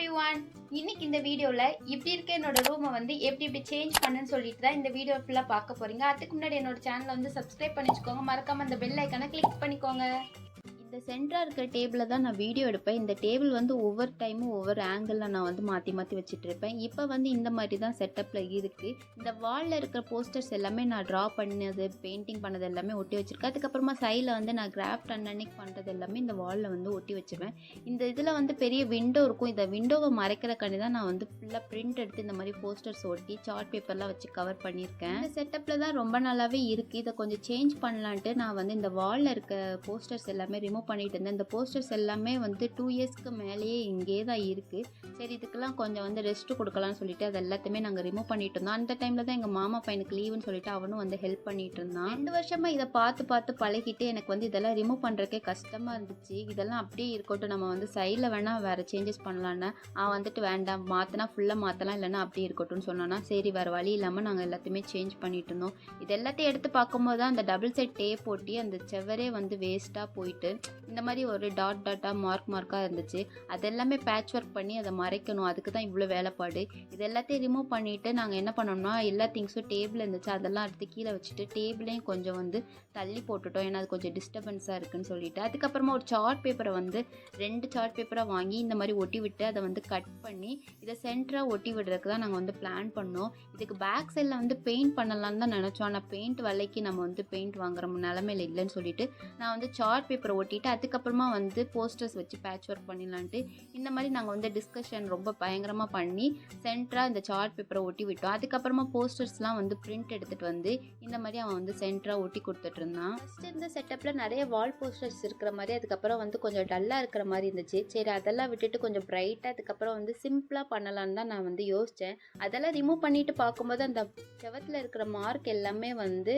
Everyone, இன்னைக்கு இந்த வீடியோவில் இப்படி இருக்க என்னோட ரூமை வந்து எப்படி சேஞ்ச் பண்ணுன்னு சொல்லிட்டு தான் இந்த வீடியோ ஃபுல்லாக பார்க்க போகிறீங்க. அதுக்கு முன்னாடி என்னோட சேனலை வந்து சப்ஸ்கிரைப் பண்ணி வச்சுக்கோங்க, மறக்காமல் அந்த பெல் ஐக்கானை கிளிக் பண்ணிக்கோங்க. இந்த சென்டராக இருக்கிற டேபிளில் தான் நான் வீடியோ எடுப்பேன். இந்த டேபிள் வந்து ஒவ்வொரு டைமும் ஒவ்வொரு ஆங்கிளில் நான் வந்து மாற்றி மாற்றி வச்சுட்டு இருப்பேன். இப்போ வந்து இந்த மாதிரி தான் செட்டப்பில் இருக்குது. இந்த வாலில் இருக்கிற போஸ்டர்ஸ் எல்லாமே நான் ட்ரா பண்ணது, பெயிண்டிங் பண்ணது எல்லாமே ஒட்டி வச்சுருக்கேன். அதுக்கப்புறமா சைடில் வந்து நான் கிராஃப்ட் அன்னன்னைக்கு பண்ணுறது எல்லாமே இந்த வாலில் வந்து ஒட்டி வச்சுருவேன். இந்த இதில் வந்து பெரிய விண்டோ இருக்கும். இந்த விண்டோவை மறைக்கிறக்காண்டி தான் நான் வந்து ஃபுல்லாக பிரிண்ட் எடுத்து இந்த மாதிரி போஸ்டர்ஸ் ஒட்டி சார்ட் பேப்பர்லாம் வச்சு கவர் பண்ணியிருக்கேன். இந்த செட்டப்பில் தான் ரொம்ப நல்லாவே இருக்குது. இதை கொஞ்சம் சேஞ்ச் பண்ணலான்ட்டு நான் வந்து இந்த வாலில் இருக்க போஸ்டர்ஸ் எல்லாமே ரிமூவ் பண்ணிட்டு இருந்தேன். இந்த போஸ்டர்ஸ் எல்லாமே வந்து 2 இயர்ஸ்க்கு மேலேயே இங்கே தான் இருக்குது. சரி, இதுக்கெல்லாம் கொஞ்சம் வந்து ரெஸ்ட் கொடுக்கலாம்னு சொல்லிட்டு அது எல்லாத்தையுமே நாங்கள் ரிமூவ் பண்ணிட்டு இருந்தோம். அந்த டைமில் தான் எங்கள் மாமா பையனுக்கு லீவுன்னு சொல்லிட்டு அவனும் வந்து ஹெல்ப் பண்ணிட்டு இருந்தான். 2 வருஷமாக இதை பார்த்து பழகிட்டு எனக்கு வந்து இதெல்லாம் ரிமூவ் பண்ணுறக்கே கஷ்டமாக இருந்துச்சு. இதெல்லாம் அப்படியே இருக்கட்டும், நம்ம வந்து சைடில் வேணால் வேறு சேஞ்சஸ் பண்ணலான்னு அவன் வந்துட்டு வேண்டாம், மாற்றினா ஃபுல்லாக மாற்றலாம், இல்லைன்னா அப்படியே இருக்கட்டும்னு சொன்னான்னா சரி வேறு வழி இல்லாமல் நாங்கள் எல்லாத்தையுமே சேஞ்ச் பண்ணிட்டு இருந்தோம். இது எல்லாத்தையும் எடுத்து பார்க்கும்போது தான் அந்த டபுள் சைட் டேப் போட்டி அந்த செவரே வந்து வேஸ்ட்டாக போயிட்டு இந்த மாதிரி ஒரு டாட்டாக மார்க்காக இருந்துச்சு. அதெல்லாமே பேட்ச் ஒர்க் பண்ணி அதை மறைக்கணும், அதுக்கு தான் இவ்வளோ வேலைப்பாடு. இது எல்லாத்தையும் ரிமூவ் பண்ணிவிட்டு நாங்கள் என்ன பண்ணோம்னா எல்லா திங்ஸும் டேபிள் இருந்துச்சு அதெல்லாம் எடுத்து கீழே வச்சுட்டு டேபிளையும் கொஞ்சம் வந்து தள்ளி போட்டுட்டோம். ஏன்னா அது கொஞ்சம் டிஸ்டர்பன்ஸாக இருக்குன்னு சொல்லிட்டு அதுக்கப்புறமா ஒரு சார்ட் பேப்பரை வந்து 2 சார்ட் பேப்பராக வாங்கி இந்த மாதிரி ஒட்டி விட்டு அதை வந்து கட் பண்ணி இதை சென்டராக ஒட்டி விடுறதுக்கு தான் நாங்கள் வந்து பிளான் பண்ணோம். இதுக்கு பேக் சைடில் வந்து பெயிண்ட் பண்ணலான்னு தான் நினச்சோம். ஆனால் பெயிண்ட் விலைக்கு நம்ம வந்து பெயிண்ட் வாங்குற நிலமையில இல்லைன்னு சொல்லிட்டு நான் வந்து சார்ட் பேப்பரை ஒட்டிட்டு அதுக்கப்புறமா வந்து போஸ்டர்ஸ் வச்சு பேட்ச் ஒர்க் பண்ணிடலான்ட்டு இந்த மாதிரி நாங்கள் வந்து டிஸ்கஷன் ரொம்ப பயங்கரமாக பண்ணி சென்டராக இந்த சார்ட் பேப்பரை ஒட்டி விட்டோம். அதுக்கப்புறமா போஸ்டர்ஸ்லாம் வந்து பிரிண்ட் எடுத்துகிட்டு வந்து இந்த மாதிரி அவன் வந்து சென்டராக ஒட்டி கொடுத்துட்டு இருந்தான். ஃபஸ்ட்டு இந்த செட்டப்பில் நிறைய வால் போஸ்டர்ஸ் இருக்கிற மாதிரி, அதுக்கப்புறம் வந்து கொஞ்சம் டல்லாக இருக்கிற மாதிரி இருந்துச்சு. சரி, அதெல்லாம் விட்டுட்டு கொஞ்சம் பிரைட்டாக அதுக்கப்புறம் வந்து சிம்பிளாக பண்ணலான்னு தான் நான் வந்து யோசித்தேன். அதெல்லாம் ரிமூவ் பண்ணிட்டு பார்க்கும்போது அந்த செவத்தில் இருக்கிற மார்க் எல்லாமே வந்து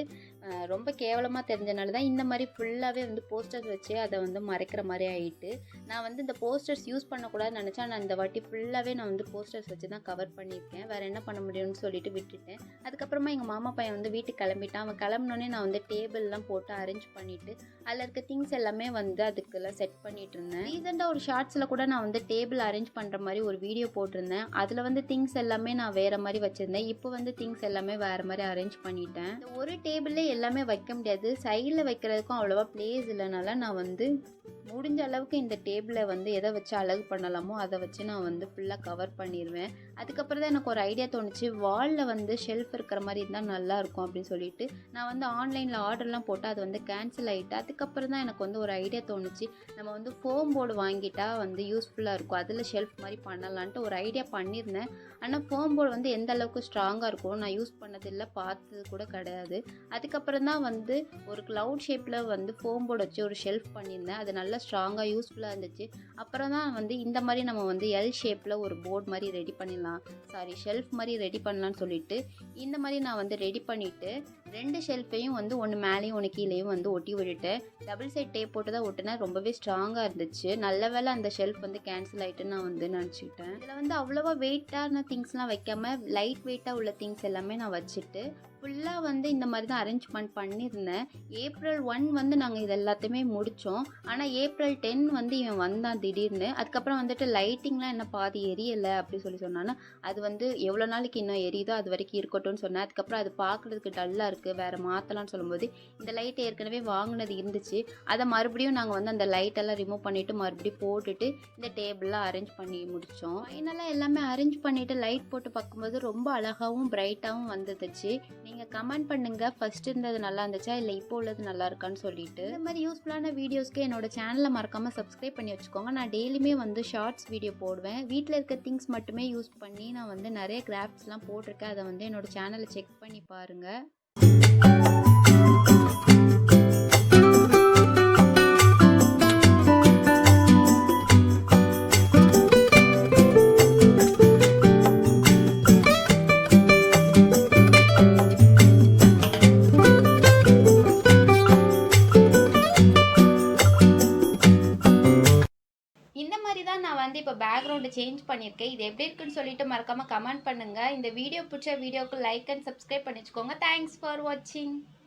ரொம்ப கேவலமாக தெரிஞ்சனால தான் இந்த மாதிரி ஃபுல்லாகவே வந்து போஸ்டர்ஸ் வச்சு அதை வந்து மறைக்கிற மாதிரி ஆகிட்டு நான் வந்து இந்த போஸ்டர்ஸ் யூஸ் பண்ணக்கூடாதுன்னு நினச்சேன். நான் இந்த வாட்டி ஃபுல்லாகவே நான் வந்து போஸ்டர்ஸ் வச்சு தான் கவர் பண்ணியிருக்கேன். வேறு என்ன பண்ண முடியும்னு சொல்லிட்டு விட்டுட்டேன். அதுக்கப்புறமா எங்கள் மாமா பையன் வந்து வீட்டுக்கு கிளம்பிட்டான். அவன் கிளம்பினோடனே நான் வந்து டேபிள்லாம் போட்டு அரேஞ்ச் பண்ணிவிட்டு அதில் இருக்க திங்ஸ் எல்லாமே வந்து அதுக்கெல்லாம் செட் பண்ணிட்டு இருந்தேன். ரீசெண்டாக ஒரு ஷார்ட்ஸில் கூட நான் வந்து டேபிள் அரேஞ்ச் பண்ணுற மாதிரி ஒரு வீடியோ போட்டிருந்தேன். அதில் வந்து திங்ஸ் எல்லாமே நான் வேறு மாதிரி வச்சுருந்தேன். இப்போ வந்து திங்ஸ் எல்லாமே வேறு மாதிரி அரேஞ்ச் பண்ணிட்டேன். இந்த ஒரு டேபிளே எல்லாமே வைக்க முடியாது, சைடில் வைக்கிறதுக்கும் அவ்வளோவா பிளேஸ் இல்லைனால நான் வந்து முடிஞ்ச அளவுக்கு இந்த டேபிளை வந்து எதை வச்சு அழகு பண்ணலாமோ அதை வச்சு நான் வந்து ஃபுல்லாக கவர் பண்ணிடுவேன். அதுக்கப்புறம் தான் எனக்கு ஒரு ஐடியா தோணுச்சு, வாலில் வந்து ஷெல்ஃப் இருக்கிற மாதிரி இருந்தால் நல்லாயிருக்கும் அப்படின்னு சொல்லிட்டு நான் வந்து ஆன்லைனில் ஆர்டர்லாம் போட்டு அது வந்து கேன்சல் ஆகிட்டு அதுக்கப்புறம் தான் எனக்கு வந்து ஒரு ஐடியா தோணுச்சு, நம்ம வந்து ஃபோம் போர்டு வாங்கிட்டா வந்து யூஸ்ஃபுல்லாக இருக்கும், அதில் ஷெல்ஃப் மாதிரி பண்ணலான்ட்டு ஒரு ஐடியா பண்ணியிருந்தேன். ஆனால் ஃபோம் போர்டு வந்து எந்த அளவுக்கு ஸ்ட்ராங்காக இருக்கும் நான் யூஸ் பண்ணதில்லை, பார்த்தது கூட கிடையாது. அதுக்கப்புறம் தான் வந்து ஒரு க்ளவுட் ஷேப்பில் வந்து ஃபோம் போர்டு வச்சு ஒரு ஷெல்ஃப் பண்ணியிருந்தேன். அது நல்லா ஸ்ட்ராங்காக யூஸ்ஃபுல்லாக இருந்துச்சு. அப்புறம் தான் வந்து இந்த மாதிரி நம்ம வந்து எல் ஷேப்பில் ஒரு போர்டு மாதிரி ரெடி பண்ணிடலாம், ஷெல்ஃப் மாதிரி ரெடி பண்ணலான்னு சொல்லிட்டு இந்த மாதிரி நான் வந்து ரெடி பண்ணிவிட்டு 2 ஷெல்ஃபையும் வந்து ஒன்று மேலேயும் ஒன்று கீழேயும் வந்து ஒட்டி விட்டுட்டேன். டபுள் சைட் டேப் போட்டு தான் ஒட்டினா ரொம்பவே ஸ்ட்ராங்காக இருந்துச்சு. நல்ல வேளை அந்த ஷெல்ஃப் வந்து கேன்சல் ஆகிட்டுன்னு நான் வந்து நினச்சிக்கிட்டேன். இதில் வந்து அவ்வளோவா வெயிட்டான திங்ஸ்லாம் வைக்காமல் லைட் வெயிட்டாக உள்ள திங்ஸ் எல்லாமே நான் வச்சுட்டு ஃபுல்லாக வந்து இந்த மாதிரி தான் அரேஞ்ச்மெண்ட் பண்ணியிருந்தேன். ஏப்ரல் 1 வந்து நாங்கள் இது எல்லாத்தையுமே முடித்தோம். ஆனால் ஏப்ரல் 10 வந்து இவன் வந்தான் திடீர்னு. அதுக்கப்புறம் வந்துட்டு லைட்டிங்லாம் என்ன பாதி எரியலை அப்படி சொன்னான்னா அது வந்து எவ்வளோ நாளைக்கு இன்னும் எரியுதோ அது வரைக்கும் இருக்கட்டும்னு சொன்னேன். அதுக்கப்புறம் அது பார்க்குறதுக்கு டல்லாக இருக்குது, வேறு மாற்றலாம்னு சொல்லும்போது இந்த லைட் ஏற்கனவே வாங்கினது இருந்துச்சு, அதை மறுபடியும் நாங்கள் வந்து அந்த லைட்டெல்லாம் ரிமூவ் பண்ணிவிட்டு மறுபடியும் போட்டுட்டு இந்த டேபிள்லாம் அரேஞ்ச் பண்ணி முடித்தோம். ஃபைனலாக எல்லாமே அரேஞ்ச் பண்ணிவிட்டு லைட் போட்டு பார்க்கும்போது ரொம்ப அழகாகவும் பிரைட்டாகவும் வந்துடுச்சு. நீங்கள் கமெண்ட் பண்ணுங்கள், ஃபஸ்ட்டு இருந்தது நல்லா இருந்துச்சா இல்லை இப்போ உள்ளது நல்லா இருக்கான்னு சொல்லிட்டு. இந்த மாதிரி யூஸ்ஃபுல்லான வீடியோஸ்க்கு என்னோட சேனலை மறக்காமல் சப்ஸ்கிரைப் பண்ணி வச்சுக்கோங்க. நான் டெய்லியுமே வந்து ஷார்ட்ஸ் வீடியோ போடுவேன். வீட்டில் இருக்க திங்ஸ் மட்டுமே யூஸ் பண்ணி நான் வந்து நிறைய கிராஃப்ட்ஸ்லாம் போட்டிருக்கேன். அதை வந்து என்னோட சேனலை செக் பண்ணி பாருங்கள். நான் வந்து இப்போ பேக்ரவுண்டு சேஞ்ச் பண்ணியிருக்கேன். இது எப்படி இருக்குன்னு சொல்லிட்டு மறக்காமல் கமெண்ட் பண்ணுங்கள். இந்த வீடியோ பிடிச்ச வீடியோக்கு லைக் அண்ட் சப்ஸ்கிரைப் பண்ணி வச்சுக்கோங்க. தேங்க்ஸ் ஃபார் வாட்சிங்.